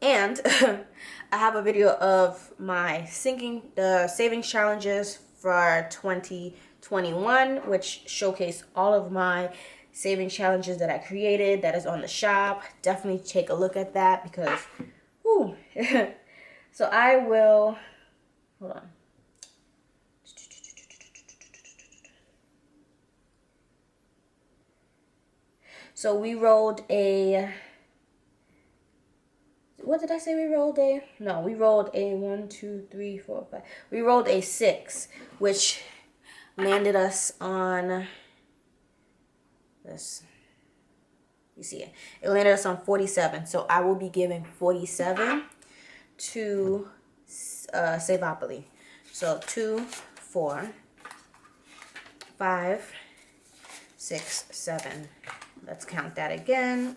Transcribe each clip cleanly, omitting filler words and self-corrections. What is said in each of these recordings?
And I have a video of my savings challenges for 2021, which showcase all of my saving challenges that I created. That is on the shop. Definitely take a look at that because, whew. So I will, hold on. So we rolled a, what did I say we rolled a? No, we rolled a 1, 2, 3, 4, 5. We rolled a 6, which landed us on this. You see it. It landed us on 47. So I will be giving 47 to Savopoly. So 2, 4, 5, 6, 7. Let's count that again.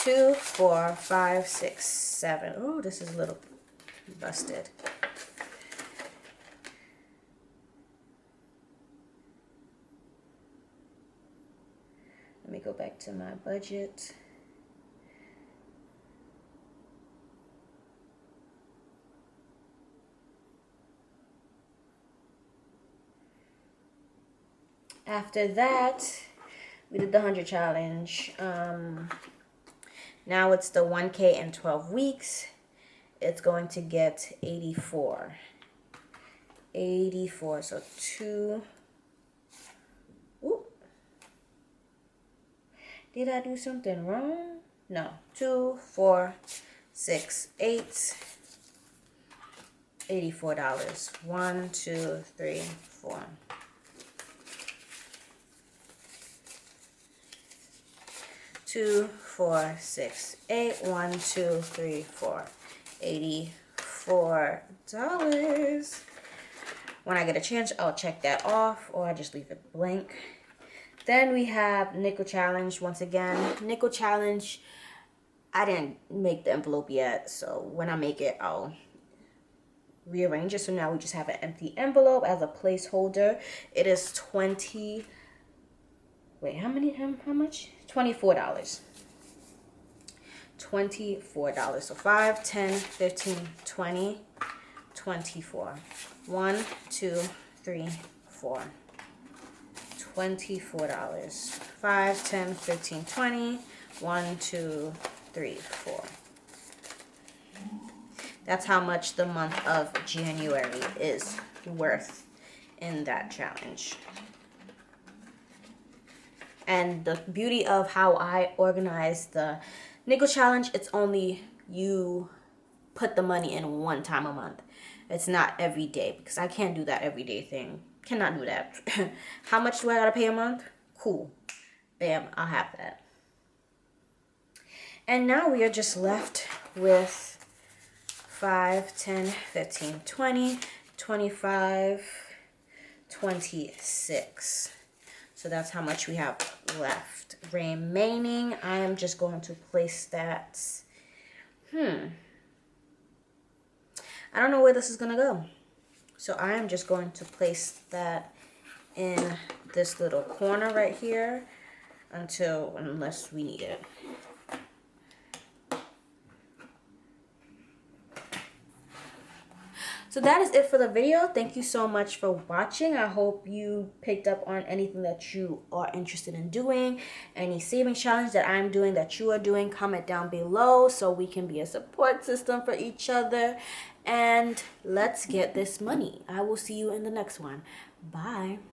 2, 4, 5, 6, 7. Oh, this is a little busted. Let me go back to my budget. After that, we did the 100 challenge. Now it's the 1K in 12 weeks. It's going to get 84. 84. So 2. Ooh. Did I do something wrong? No. 2, 4, 6, 8. $84. 1, 2, 3, 4. 2, 4, 6, 8. 1, 2, 3, 4. $84. When I get a chance, I'll check that off, or I just leave it blank. Then we have nickel challenge once again. Nickel challenge, I didn't make the envelope yet, so when I make it, I'll rearrange it. So now we just have an empty envelope as a placeholder. It is 20. Wait, how much? $24. $24. So 5, 10, 15, 20, 24. 1, 2, 3, 4. $24. 5, 10, 15, 20. 1, 2, 3, 4. That's how much the month of January is worth in that challenge. And the beauty of how I organize the nickel challenge, it's only you put the money in one time a month. It's not every day, because I can't do that everyday thing. Cannot do that. How much do I gotta pay a month? Cool. Bam, I'll have that. And now we are just left with 5, 10, 15, 20, 25, 26. So that's how much we have left. Remaining, I am just going to place that. I don't know where this is going to go. So I am just going to place that in this little corner right here unless we need it. So that is it for the video. Thank you so much for watching. I hope you picked up on anything that you are interested in doing. Any saving challenge that I'm doing that you are doing, comment down below so we can be a support system for each other. And let's get this money. I will see you in the next one. Bye.